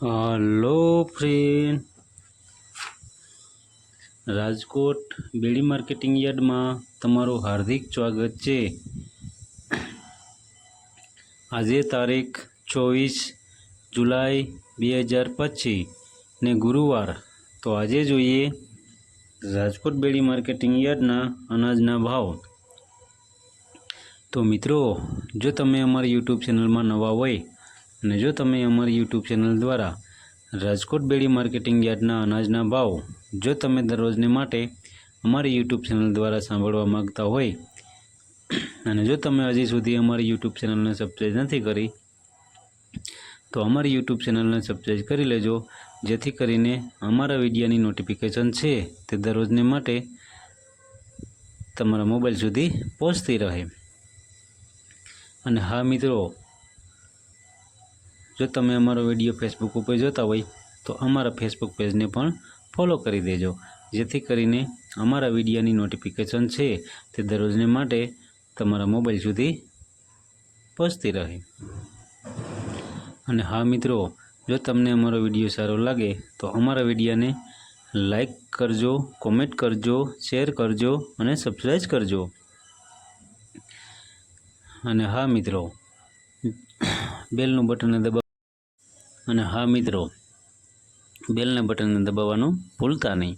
Hello friend, Rajkot બેડી marketing યાર્ડમાં તમારું હાર્દિક સ્વાગત છે। આજે તારીખ 24 જુલાઈ 2025 ને ગુરુવાર। તો આજે જોઈએ રાજકોટ બેડી માર્કેટિંગ યાર્ડના અનાજના ભાવ। તો મિત્રો, જો તમે અમારી યુટ્યુબ ચેનલમાં નવા હોય અને જો તમે અમારી યુટ્યુબ ચેનલ દ્વારા રાજકોટ બેડી માર્કેટિંગ યાર્ડના અનાજના ભાવ જો તમે દરરોજને માટે અમારી યુટ્યુબ ચેનલ દ્વારા સાંભળવા માગતા હોય અને જો તમે હજી સુધી અમારી યુટ્યુબ ચેનલને સબસ્ક્રાઈબ નથી કરી તો અમારી યુટ્યુબ ચેનલને સબસ્ક્રાઈબ કરી લેજો, જેથી કરીને અમારા વિડીયોની નોટિફિકેશન છે તે દરરોજને માટે તમારા મોબાઈલ સુધી પહોંચતી રહે। અને હા મિત્રો, જો તમે અમારો વિડીયો ફેસબુક ઉપર જોતા હોય તો અમારા ફેસબુક પેજને પણ ફોલો કરી દેજો, જેથી કરીને અમારા વિડીયોની નોટિફિકેશન છે તે દરરોજને માટે તમારા મોબાઈલ સુધી પહોંચતી રહે। અને હા મિત્રો, જો તમને અમારો વિડીયો સારો લાગે તો અમારા વિડીયોને લાઈક કરજો, કોમેન્ટ કરજો, શેર કરજો અને સબસ્ક્રાઈબ કરજો। અને હા મિત્રો, બેલનું બટન બેલના બટનને દબાવવાનું ભૂલતા નહીં।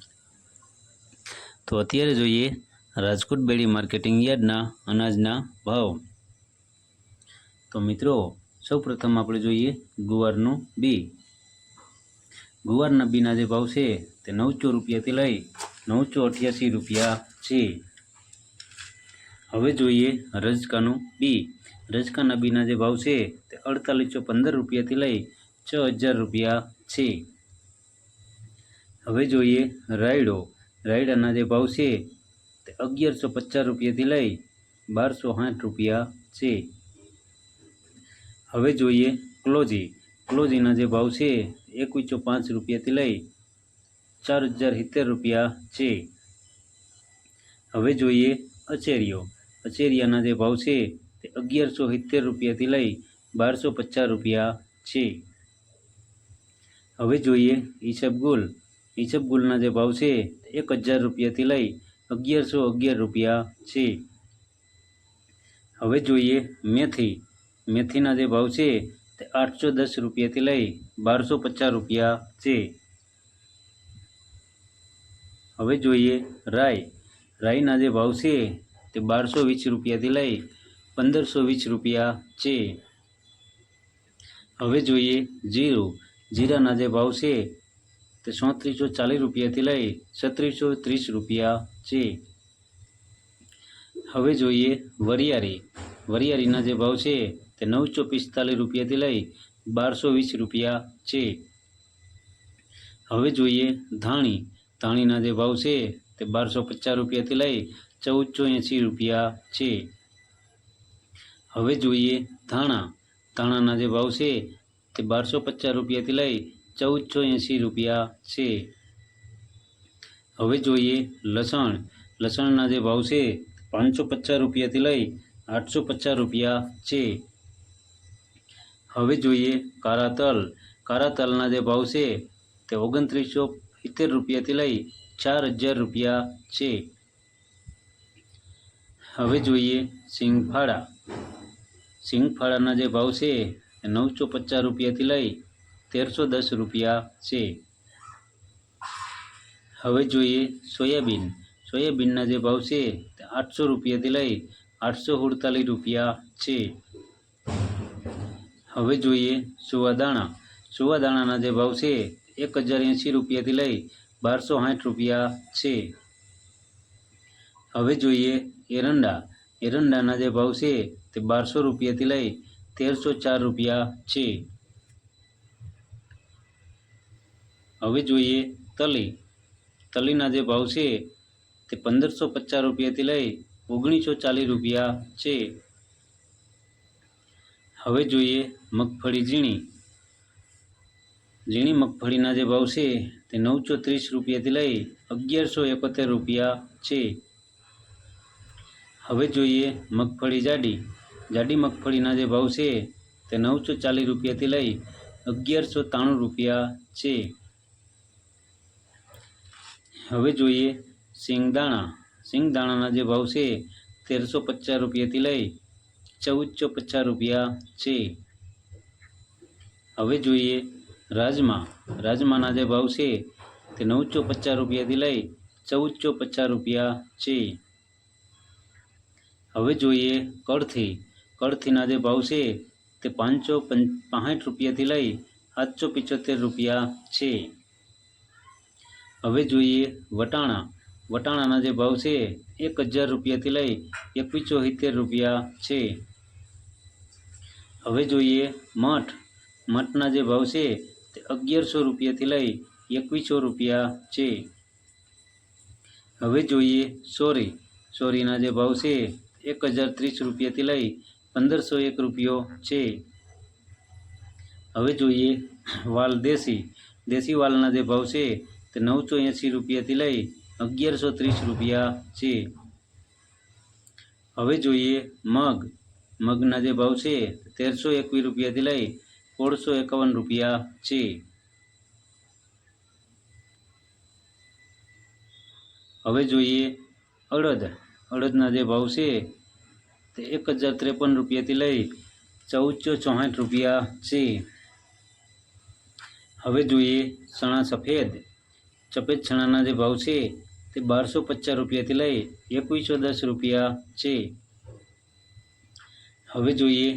તો અત્યારે જોઈએ રાજકોટ બેડી માર્કેટિંગ યાર્ડના અનાજના ભાવ। તો મિત્રો, સૌપ્રથમ આપણે જોઈએ ગુવારનું બી। ગુવારના બીના જે ભાવ છે તે 900 રૂપિયાથી લઈ 988 રૂપિયા છે। હવે જોઈએ રજકાનું બી। રજકાના બીના જે ભાવ છે તે 4815 રૂપિયાથી લઈ 6000 રૂપિયા છે। હવે જોઈએ રાયડો। રાયડાના જે ભાવ છે તે 1150 રૂપિયાથી લઈ 1260 રૂપિયા છે। હવે જોઈએ ક્લોજી। ક્લોજીના જે ભાવ છે 2105 રૂપિયાથી લઈ 4070 રૂપિયા છે। હવે જોઈએ અચેરીઓ। અચેરિયાના જે ભાવ છે તે 1170 રૂપિયાથી લઈ 1250 રૂપિયા છે। હવે જોઈએ ઈસબગુલ। ઈસબગુલના જે ભાવ છે તે 1000 રૂપિયાથી લઈ 1111 રૂપિયા છે। હવે જોઈએ મેથી। મેથીના જે ભાવ છે તે 810 રૂપિયાથી લઈ 1250 રૂપિયા છે। હવે જોઈએ રાઈ। રાઈના જે ભાવ છે તે 1220 રૂપિયાથી લઈ 1520 રૂપિયા છે। હવે જોઈએ જીરું। જીરાના જે ભાવ છે તે 3440 રૂપિયાથી લઈ 3630 રૂપિયા છે। હવે જોઈએ વરિયાળી। વરિયાળીના જે ભાવ છે તે 945 રૂપિયાથી લઈ 1220 રૂપિયા છે। હવે જોઈએ ધાણી। ધાણીના જે ભાવ છે તે 1250 રૂપિયાથી લઈ 1480 રૂપિયા છે। હવે જોઈએ ધાણા। ધાણાના જે ભાવ છે તે 1250 રૂપિયાથી લઈ 1480 રૂપિયા છે। હવે જોઈએ લસણ। લસણના જે ભાવ છે 550 રૂપિયાથી લઈ 850 રૂપિયા છે। હવે જોઈએ કાળા તલ। કાળા તલના જે ભાવ છે તે 2970 રૂપિયાથી લઈ 4000 રૂપિયા છે। હવે જોઈએ સિંગફાળા। સિંગફાળાના જે ભાવ છે તે 950 રૂપિયાથી લઈ 1310 રૂપિયા છે। હવે જોઈએ સોયાબીન। સોયાબીનના જે ભાવ છે તે 800 રૂપિયાથી લઈ 848 રૂપિયા છે। હવે જોઈએ સુવાદાણા। સુવાદાણાના જે ભાવ છે 1080 રૂપિયાથી લઈ 1260 રૂપિયા છે। હવે જોઈએ એરંડા। એરંડાના જે ભાવ છે તે 1200 રૂપિયાથી લઈ 1304 રૂપિયા છે। હવે જોઈએ તલી। તલીના જે ભાવ છે તે 1550 રૂપિયાથી લઈ 1940 રૂપિયા છે। હવે જોઈએ મગફળી ઝીણી। ઝીણી મગફળીના જે ભાવ છે તે 930 રૂપિયાથી લઈ 1171 રૂપિયા છે। હવે જોઈએ મગફળી જાડી। જાડી મગફળીના જે ભાવ છે તે 940 રૂપિયાથી લઈ રૂપિયા છે। હવે જોઈએ સિંગદાણાના જે ભાવ છે 1350 રૂપિયાથી લઈ 1450 રૂપિયા છે। હવે જોઈએ રાજમાના જે ભાવ છે તે 950 રૂપિયાથી લઈ 1450 રૂપિયા છે। હવે જોઈએ કળથીના જે ભાવ છે તે 565 રૂપિયાથી લઈ 775 રૂપિયા છે। હવે જોઈએ વટાણાના જે ભાવ છે 1000 રૂપિયાથી લઈ 2170 રૂપિયા છે। હવે જોઈએ મઠના જે ભાવ છે તે 1100 રૂપિયાથી લઈ 2100 રૂપિયા છે। હવે જોઈએ સોરીના જે ભાવ છે 1030 રૂપિયાથી લઈ 1501 રૂપિયો છે। હવે જોઈએ દેશી વાલના જે ભાવ છે તે 980 રૂપિયાથી લઈ 1130 રૂપિયા છે। હવે જોઈએ મગના જે ભાવ છે 1321 રૂપિયાથી લઈ 1651 રૂપિયા છે। હવે જોઈએ અડદના જે ભાવ છે તે 1053 રૂપિયાથી લઈ 1464 રૂપિયા છે। હવે જોઈએ સફેદ ચણાના જે ભાવ છે તે 1250 રૂપિયાથી લઈ 2110 રૂપિયા છે। હવે જોઈએ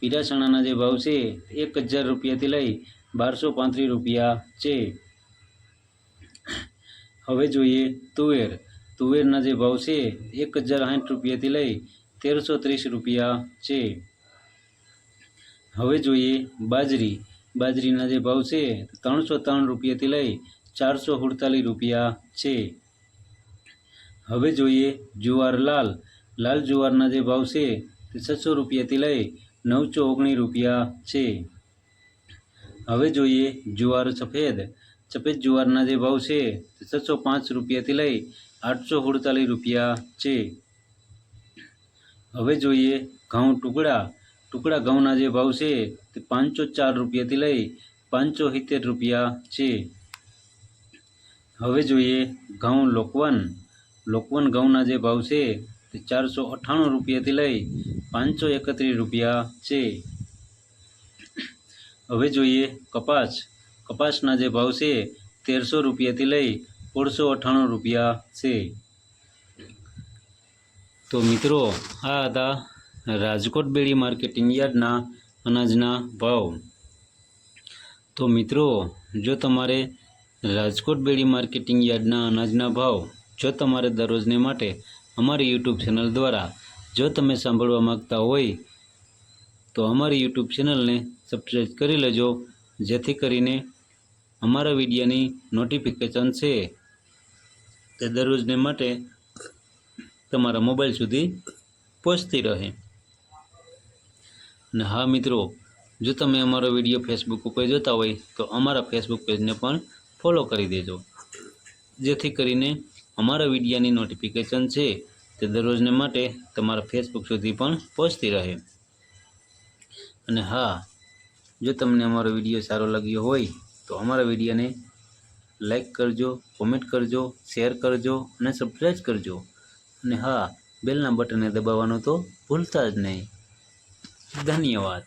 પીળા ચણાના જે ભાવ છે 1000 રૂપિયાથી લઈ 1235 રૂપિયા છે। હવે જોઈએ તુવેરના જે ભાવ છે 1060 રૂપિયાથી લઈ 1330 રૂપિયા છે। હવે જોઈએ બાજરીના જે ભાવ છે 303 રૂપિયાથી લઈ 448 રૂપિયા છે। હવે જોઈએ લાલ જુવારના જે ભાવ છે તે 600 રૂપિયાથી લઈ 919 રૂપિયા છે। હવે જોઈએ સફેદ જુવારના જે ભાવ છે તે 605 રૂપિયાથી લઈ 848 રૂપિયા છે। હવે જોઈએ ટુકડા ઘઉંના જે ભાવ છે તે 504 રૂપિયાથી લઈ 570 રૂપિયા છે। હવે જોઈએ ઘઉં લોકવન ઘઉંના જે ભાવ છે તે 498 રૂપિયાથી લઈ 531 રૂપિયા છે। હવે જોઈએ કપાસના જે ભાવ છે 1300 રૂપિયાથી લઈ 1698 રૂપિયા છે। તો મિત્રો આ હતા રાજકોટ બેડી માર્કેટિંગ યાર્ડના અનાજના ભાવ। તો મિત્રો જો તમારે રાજકોટ બેડી માર્કેટિંગ યાર્ડના અનાજના ભાવ જો તમારે દરરોજને માટે અમારી યુટ્યુબ ચેનલ દ્વારા જો તમે સાંભળવા માગતા હોય તો અમારી યુટ્યુબ ચેનલને સબસ્ક્રાઈબ કરી લેજો, જેથી કરીને અમારા વિડીયોની નોટિફિકેશન છે તે દરરોજને માટે તમારા મોબાઈલ સુધી પહોંચતી રહે। અને હા મિત્રો, જો તમે અમારો વિડીયો ફેસબુક ઉપર જોતા હોય તો અમારા ફેસબુક પેજને પણ ફોલો કરી દેજો, જેથી કરીને અમારા વિડીયોની નોટિફિકેશન છે તે દરરોજને માટે તમારા ફેસબુક સુધી પણ પહોંચતી રહે। અને હા, જો તમને અમારો વિડીયો સારો લાગ્યો હોય તો અમારા વિડીયોને લાઈક કરજો, કોમેન્ટ કરજો, શેર કરજો અને સબસ્ક્રાઈબ કરજો। અને હા, બેલના બટનને દબાવવાનું તો ભૂલતા જ નહીં। ધન્યવાદ।